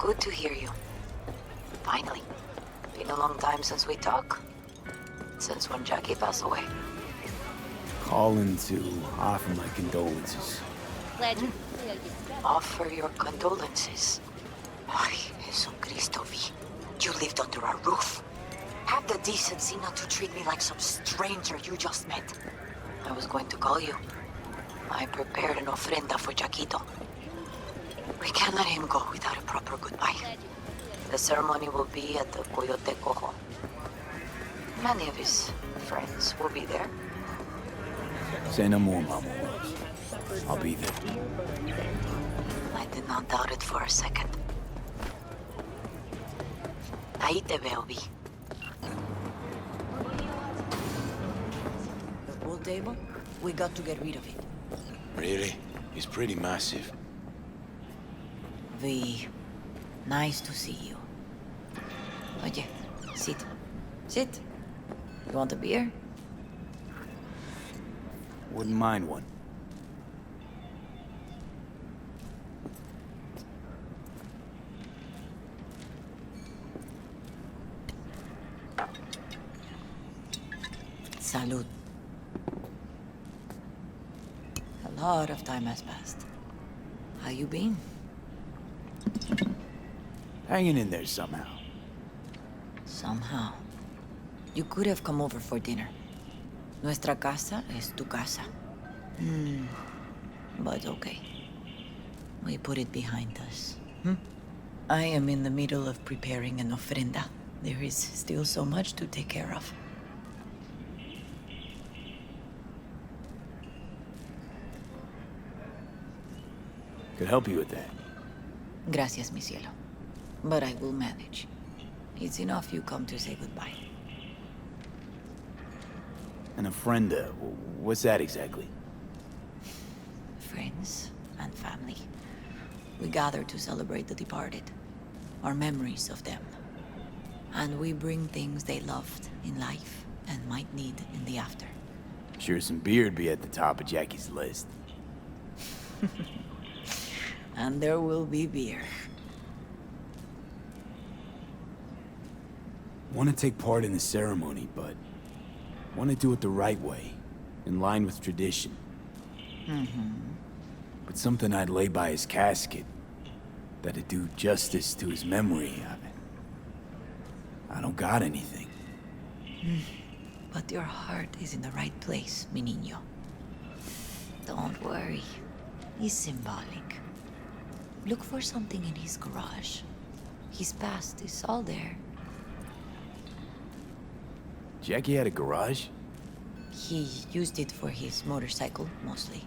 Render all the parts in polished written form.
Good to hear you. Finally. Been a long time since we talked. Since when Jackie passed away. Calling to offer my condolences. Offer your condolences. Ay, Jesucristo, V. You lived under our roof. Have the decency not to treat me like some stranger you just met. I was going to call you. I prepared an ofrenda for Jaquito. We can't let him go without a proper goodbye. The ceremony will be at the Coyote Cojo. Many of his friends will be there. Say no more, Mama Rose. I'll be there. I did not doubt it for a second. Ahí te veo, Vi. The pool table? We got to get rid of it. Really? It's pretty massive. V, nice to see you. Oye, sit. Sit. You want a beer? Wouldn't mind one. Salud. A lot of time has passed. How you been? Hanging in there somehow. Somehow. You could have come over for dinner. Nuestra casa es tu casa. But okay. We put it behind us. I am in the middle of preparing an ofrenda. There is still so much to take care of. Could help you with that. Gracias, mi cielo. But I will manage. It's enough you come to say goodbye. An ofrenda, what's that exactly? Friends and family. We gather to celebrate the departed, our memories of them. And we bring things they loved in life and might need in the after. Sure some beer'd be at the top of Jackie's list. And there will be beer. Want to take part in the ceremony, but want to do it the right way, in line with tradition. But something I'd lay by his casket, that'd do justice to his memory. I don't got anything. But your heart is in the right place, mi niño. Don't worry. He's symbolic. Look for something in his garage. His past is all there. Jackie had a garage? He used it for his motorcycle, mostly.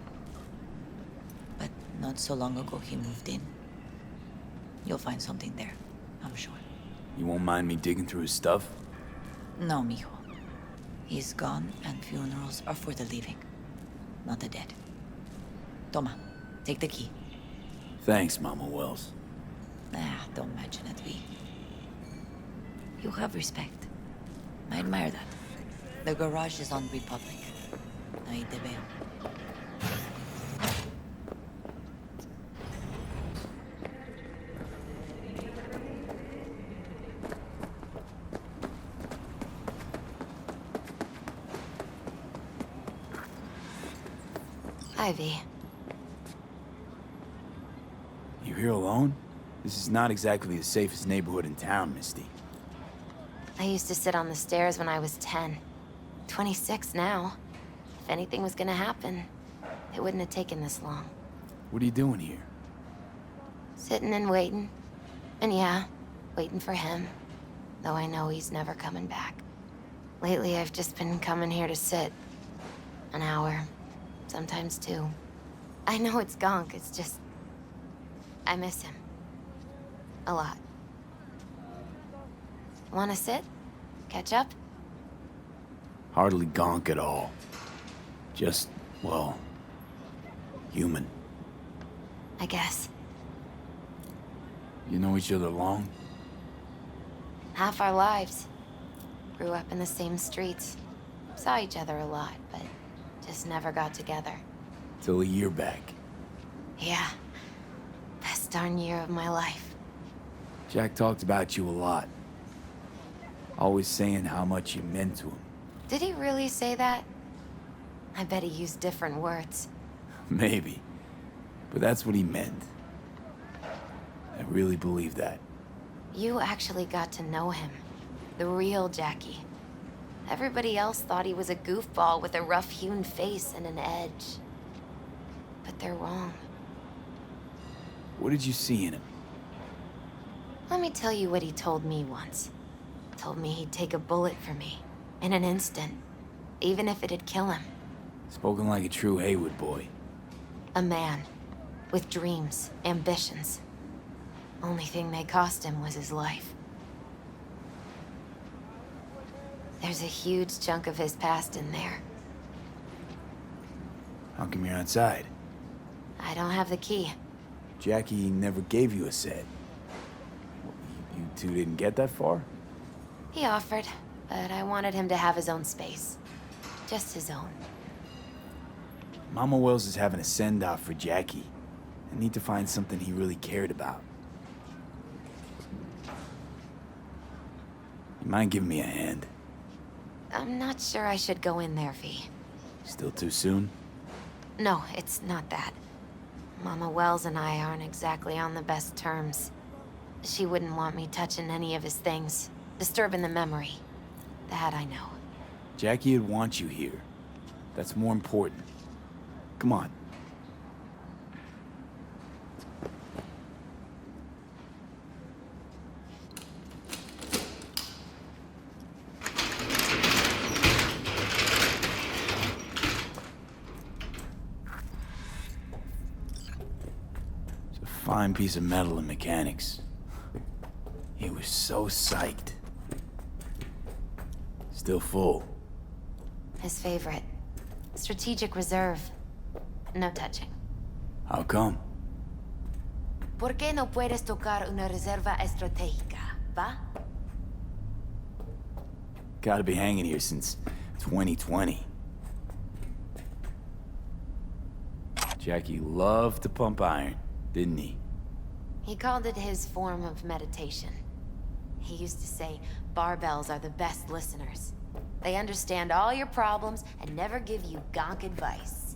But not so long ago, he moved in. You'll find something there, I'm sure. You won't mind me digging through his stuff? No, mijo. He's gone, and funerals are for the living, not the dead. Toma, take the key. Thanks, Mama Wells. Don't mention it, V. You have respect. I admire that. The garage is on Republic. Ahí te veo. Ivy. You here alone? This is not exactly the safest neighborhood in town, Misty. I used to sit on the stairs when I was 10. 26 now. If anything was gonna happen, it wouldn't have taken this long. What are you doing here? Sitting and waiting. And yeah, waiting for him. Though I know he's never coming back. Lately, I've just been coming here to sit. An hour. Sometimes 2. I know it's gunk, it's just... I miss him. A lot. Wanna sit? Catch up? Hardly gonk at all. Just, well, human. I guess. You know each other long? Half our lives. Grew up in the same streets. Saw each other a lot, but just never got together. Till a year back. Yeah. Best darn year of my life. Jack talked about you a lot. Always saying how much you meant to him. Did he really say that? I bet he used different words. Maybe. But that's what he meant. I really believe that. You actually got to know him. The real Jackie. Everybody else thought he was a goofball with a rough-hewn face and an edge. But they're wrong. What did you see in him? Let me tell you what he told me once. Told me he'd take a bullet for me. In an instant. Even if it'd kill him. Spoken like a true Haywood boy. A man. With dreams, ambitions. Only thing they cost him was his life. There's a huge chunk of his past in there. How come you're outside? I don't have the key. Jackie never gave you a set. You two didn't get that far? He offered, but I wanted him to have his own space. Just his own. Mama Wells is having a send-off for Jackie. I need to find something he really cared about. You mind giving me a hand? I'm not sure I should go in there, V. Still too soon? No, it's not that. Mama Wells and I aren't exactly on the best terms. She wouldn't want me touching any of his things, disturbing the memory. That I know. Jackie would want you here. That's more important. Come on. It's a fine piece of metal and mechanics. He was so psyched. Still full. His favorite. Strategic reserve. No touching. How come? ¿Por qué no puedes tocar una reserva estratégica, va? Gotta be hanging here since 2020. Jackie loved to pump iron, didn't he? He called it his form of meditation. He used to say, barbells are the best listeners. They understand all your problems and never give you gonk advice.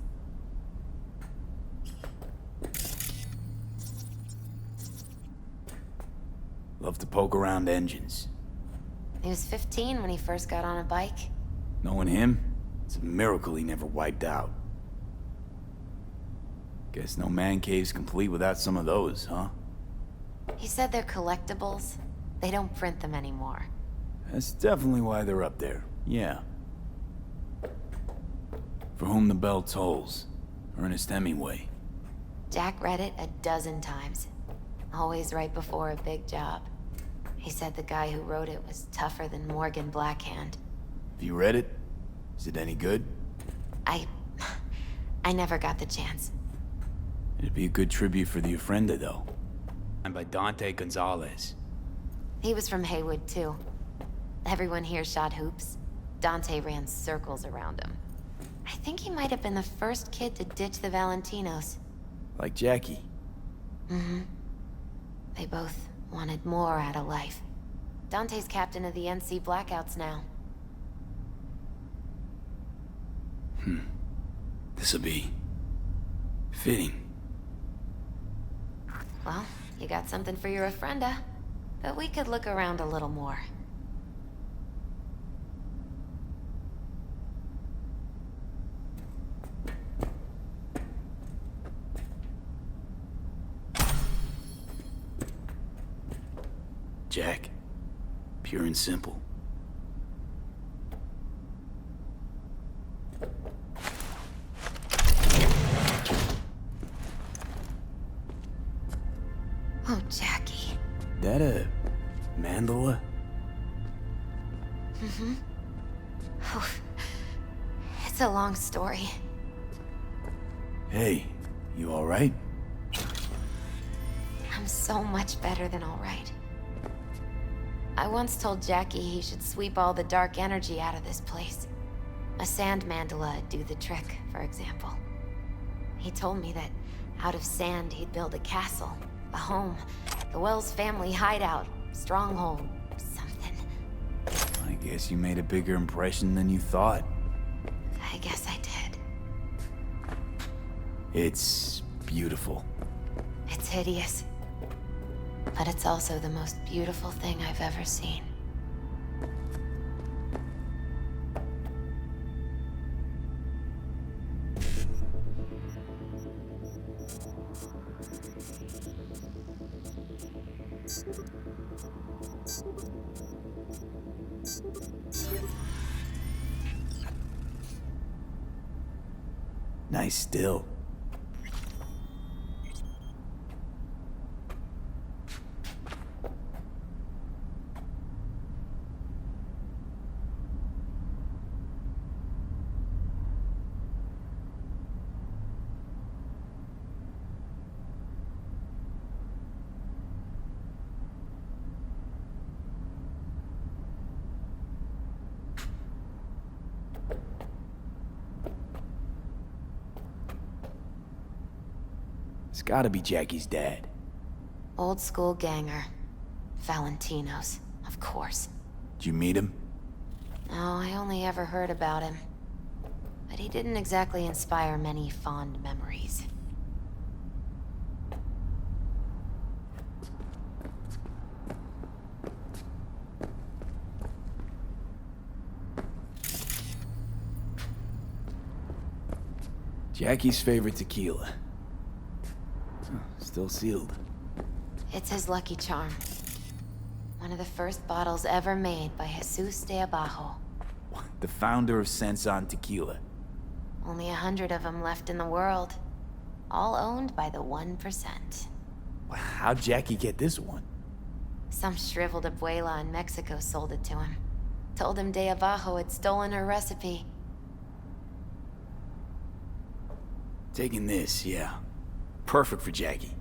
Love to poke around engines. He was 15 when he first got on a bike. Knowing him, it's a miracle he never wiped out. Guess no man cave's complete without some of those, huh? He said they're collectibles. They don't print them anymore. That's definitely why they're up there, yeah. For Whom the Bell Tolls, Ernest Hemingway. Jack read it a dozen times. Always right before a big job. He said the guy who wrote it was tougher than Morgan Blackhand. Have you read it? Is it any good? I never got the chance. It'd be a good tribute for the Ofrenda, though. And by Dante Gonzalez. He was from Haywood, too. Everyone here shot hoops. Dante ran circles around him. I think he might have been the first kid to ditch the Valentinos. Like Jackie. Mm-hmm. They both wanted more out of life. Dante's captain of the NC Blackouts now. This'll be... fitting. Well, you got something for your Ofrenda. But we could look around a little more. Jack. Pure and simple. Oh, Jackie. That a mandala? Mm-hmm. Oh, it's a long story. Hey, you alright? I'm so much better than all right. I once told Jackie he should sweep all the dark energy out of this place. A sand mandala would do the trick, for example. He told me that out of sand he'd build a castle, a home, The Wells family hideout, stronghold, something. I guess you made a bigger impression than you thought. I guess I did. It's beautiful. It's hideous. But it's also the most beautiful thing I've ever seen. Nice still. It's gotta be Jackie's dad. Old school ganger. Valentino's, of course. Did you meet him? No, I only ever heard about him. But he didn't exactly inspire many fond memories. Jackie's favorite tequila. Still sealed. It's his lucky charm. One of the first bottles ever made by Jesus de Abajo. The founder of Senson Tequila. Only 100 of them left in the world. All owned by the 1%. How'd Jackie get this one? Some shriveled abuela in Mexico sold it to him. Told him de Abajo had stolen her recipe. Taking this, yeah. Perfect for Jackie.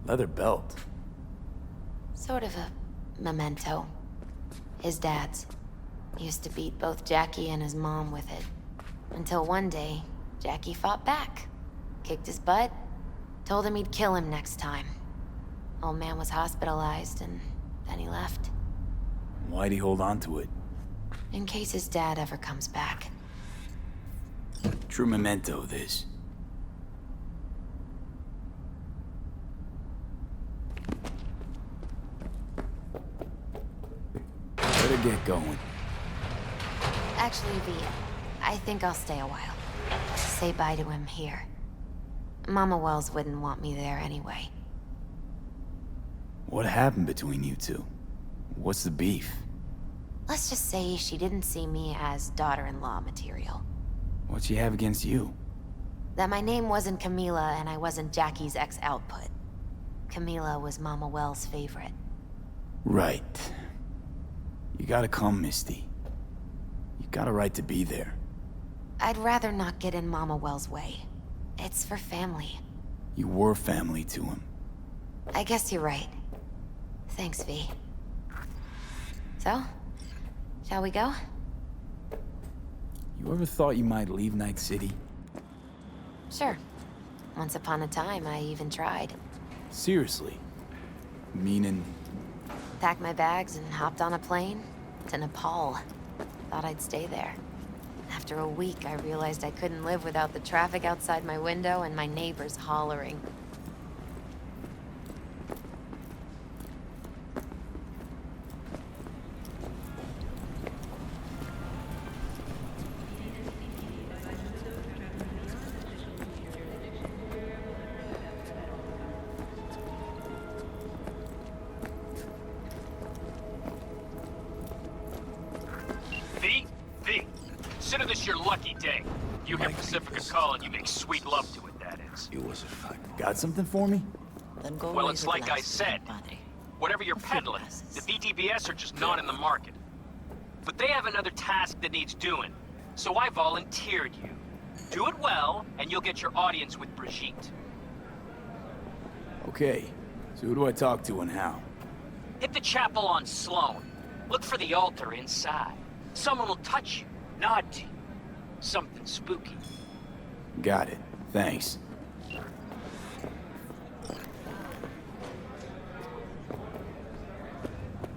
Leather belt. Sort of a memento. His dad's. Used to beat both Jackie and his mom with it. Until one day, Jackie fought back. Kicked his butt. Told him he'd kill him next time. Old man was hospitalized and then he left. Why'd he hold on to it? In case his dad ever comes back. True memento, this. Better get going. Actually, V, I think I'll stay a while. Say bye to him here. Mama Wells wouldn't want me there anyway. What happened between you two? What's the beef? Let's just say she didn't see me as daughter-in-law material. What'd she have against you? That my name wasn't Camila and I wasn't Jackie's ex-output. Camila was Mama Wells' favorite. Right. You gotta come, Misty. You got a right to be there. I'd rather not get in Mama Wells' way. It's for family. You were family to him. I guess you're right. Thanks, V. So, shall we go? You ever thought you might leave Night City? Sure. Once upon a time, I even tried. Seriously? Meaning... Packed my bags and hopped on a plane to Nepal. Thought I'd stay there. After a week, I realized I couldn't live without the traffic outside my window and my neighbors hollering. Consider this your lucky day. You get Pacifica call and you make sweet love to it, that is. It was a fact. Got something for me? Then go Well, raise it's a like I glass, said. Padre. Whatever you're A few peddling, glasses. the VTBS are just not in the market. But they have another task that needs doing, so I volunteered you. Do it well, and you'll get your audience with Brigitte. Okay. So who do I talk to and how? Hit the chapel on Sloan. Look for the altar inside. Someone will touch you, nod to you. Something spooky. Got it. Thanks.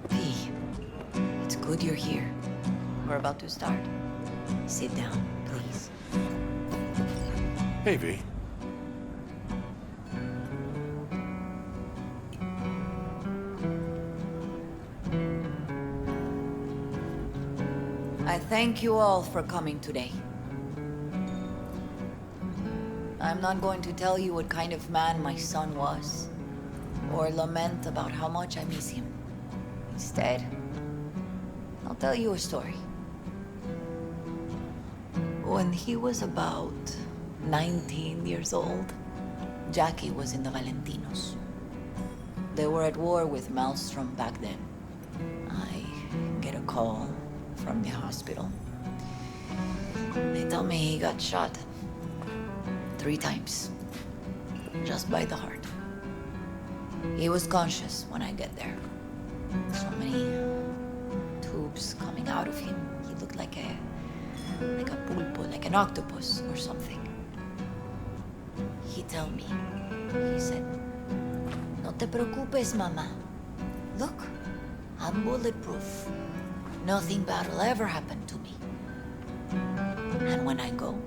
V, it's good you're here. We're about to start. Sit down, please. Hey, V. I thank you all for coming today. I'm not going to tell you what kind of man my son was, or lament about how much I miss him. Instead, I'll tell you a story. When he was about 19 years old, Jackie was in the Valentinos. They were at war with Maelstrom back then. I get a call from the hospital. They tell me he got shot 3 times, just by the heart. He was conscious when I get there. So many tubes coming out of him. He looked like a pulpo, like an octopus or something. He tell me, he said, "No te preocupes, mama. Look, I'm bulletproof. Nothing bad will ever happen to me." And when I go,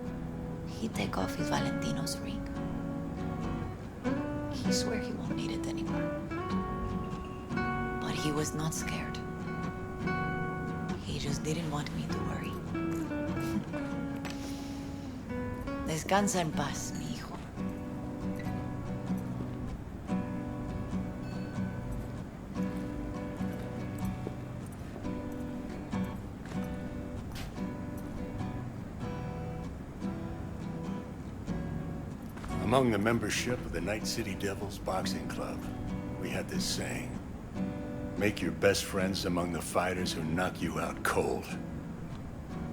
he take off his Valentino's ring. He swear he won't need it anymore. But he was not scared. He just didn't want me to worry. Descansa en paz, mi hijo. Among the membership of the Night City Devils Boxing Club, we had this saying: make your best friends among the fighters who knock you out cold.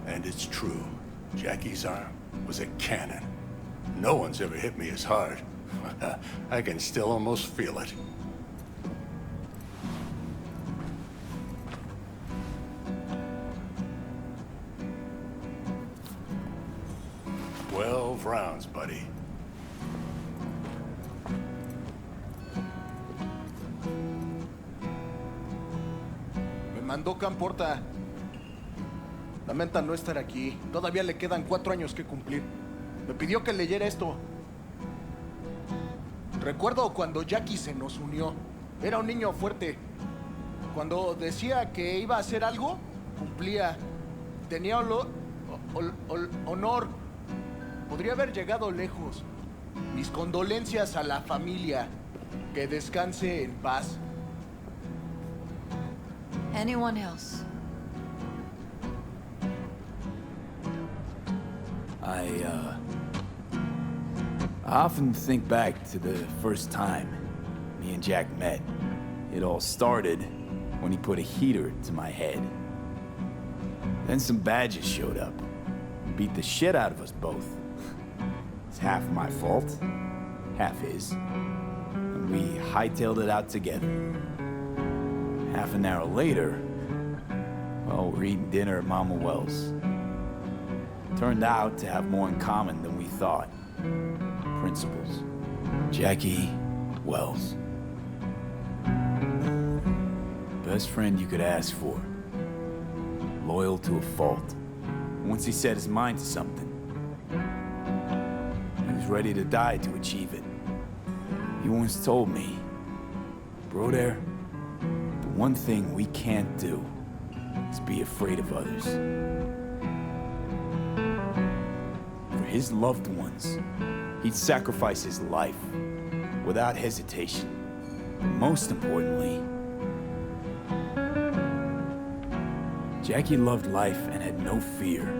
And it's true. Jackie's arm was a cannon. No one's ever hit me as hard. I can still almost feel it. Rounds, buddy. Me mandó Camporta. Lamenta no estar aquí. Todavía le quedan 4 años que cumplir. Me pidió que leyera esto. Recuerdo cuando Jackie se nos unió. Era un niño fuerte. Cuando decía que iba a hacer algo, cumplía. Tenía honor. Podría haber llegado lejos. Mis condolencias a la familia. Que descanse en paz. Anyone else? I often think back to the first time me and Jack met. It all started when he put a heater to my head. Then some badges showed up and beat the shit out of us both. It's half my fault, half his. And we hightailed it out together. Half an hour later, well, we're eating dinner at Mama Wells. Turned out to have more in common than we thought. Principles. Jackie Wells. Best friend you could ask for. Loyal to a fault. Once he set his mind to something, he was ready to die to achieve it. He once told me, "Bro there, the one thing we can't do is be afraid of others." For his loved ones, he'd sacrifice his life without hesitation. But most importantly, Jackie loved life and had no fear.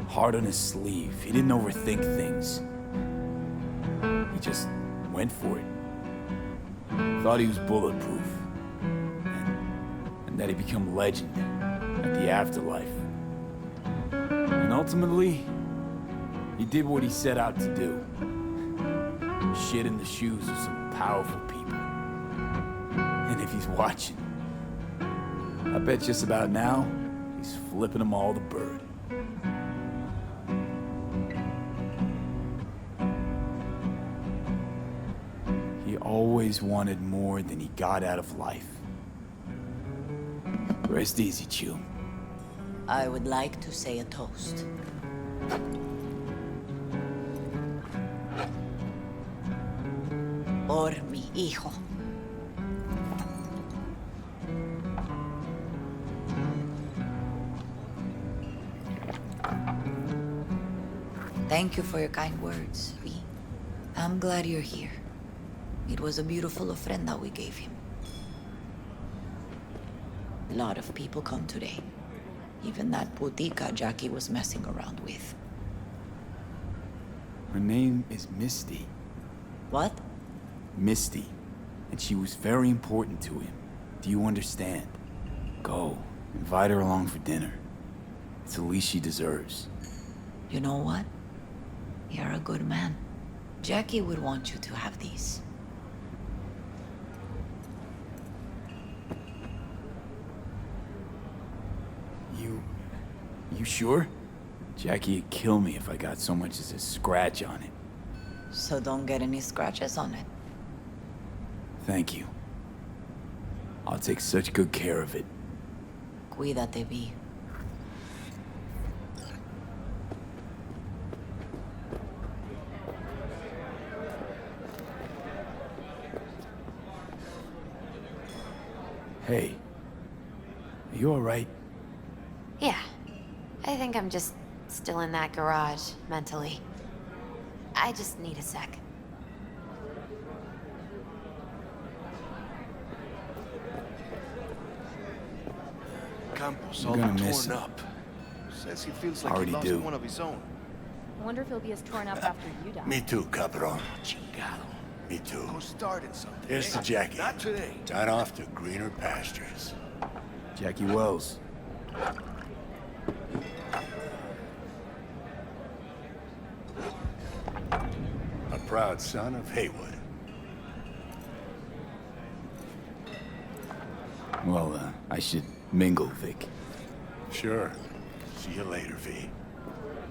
Heart on his sleeve, he didn't overthink things. He just went for it. Thought he was bulletproof. And that he'd become legend at the afterlife. And ultimately, he did what he set out to do. Shit in the shoes of some powerful people. And if he's watching, I bet just about now, he's flipping them all the bird. always wanted more than he got out of life. Rest easy, Chew. I would like to say a toast. Por mi hijo. Thank you for your kind words, V. I'm glad you're here. It was a beautiful ofrenda we gave him. A lot of people come today. Even that putica Jackie was messing around with. Her name is Misty. What? Misty. And she was very important to him. Do you understand? Go. Invite her along for dinner. It's the least she deserves. You know what? You're a good man. Jackie would want you to have these. You sure? Jackie'd kill me if I got so much as a scratch on it. So don't get any scratches on it. Thank you. I'll take such good care of it. Cuídate, V. Hey. Are you alright? Yeah. I think I'm just still in that garage, mentally. I just need a sec. Campos I'm all gonna miss torn him. up. Says he feels like Already he lost do. one of his own. I wonder if he'll be as torn up after you die. Me too, cabron. Chingado. Me too. Go starting something. Here's eh? to Jackie. Not today. Down off to greener pastures. Jackie Wells. A proud son of Haywood. Well, I should mingle, Vic. Sure. See you later, V.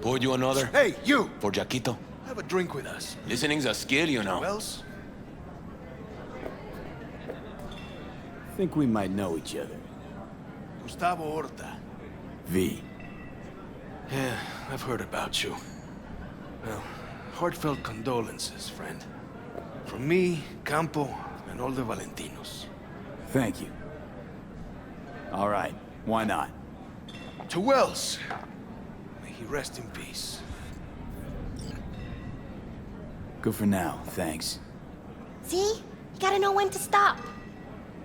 Pour you another? Hey, you! For Jaquito? Have a drink with us. Listening's a skill, you know. Who else? Think we might know each other. Gustavo Horta. V. Yeah, I've heard about you. Well, heartfelt condolences, friend. From me, Campo, and all the Valentinos. Thank you. All right, why not? To Wells! May he rest in peace. Good for now, thanks. See? You gotta know when to stop.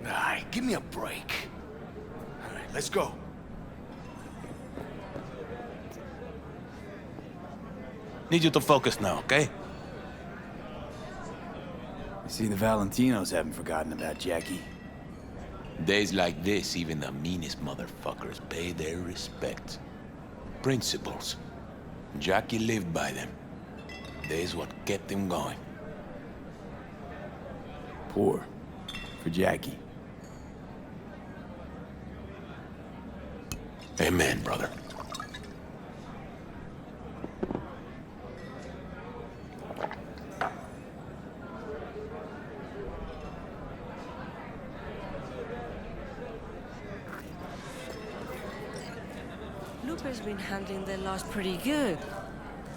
Ay, give me a break. All right, let's go. Need you to focus now, okay? I see the Valentinos haven't forgotten about Jackie. Days like this, even the meanest motherfuckers pay their respects. Principles. Jackie lived by them. They's what kept him going. Poor. For Jackie. Amen, brother. Lupe's been handling their loss pretty good.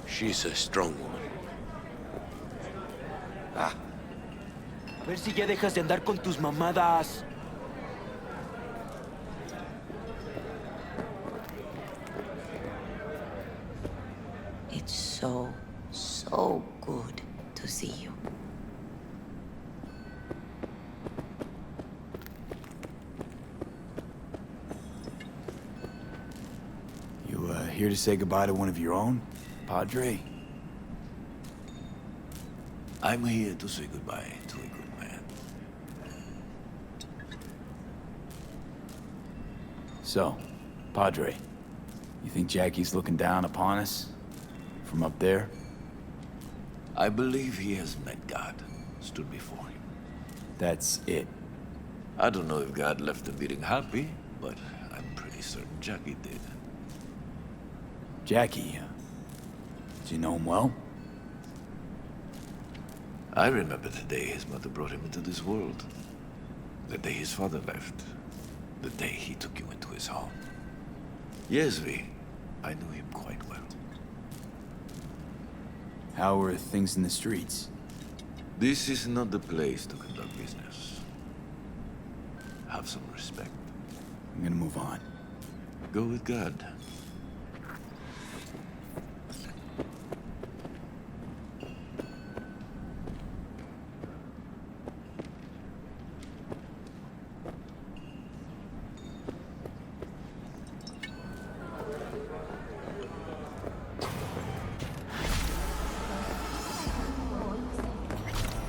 She's a strong woman. A ver si ya dejas de andar con tus mamadas. It's so, so good to see you. You, here to say goodbye to one of your own, Padre? I'm here to say goodbye to a good man. So, Padre, you think Jackie's looking down upon us? From up there? I believe he has met God, stood before him. That's it. I don't know if God left him feeling happy, but I'm pretty certain Jackie did. Jackie, do you know him well? I remember the day his mother brought him into this world. The day his father left. The day he took you into his home. Yes, V. I knew him quite well. How are things in the streets? This is not the place to conduct business. Have some respect. I'm gonna move on. Go with God.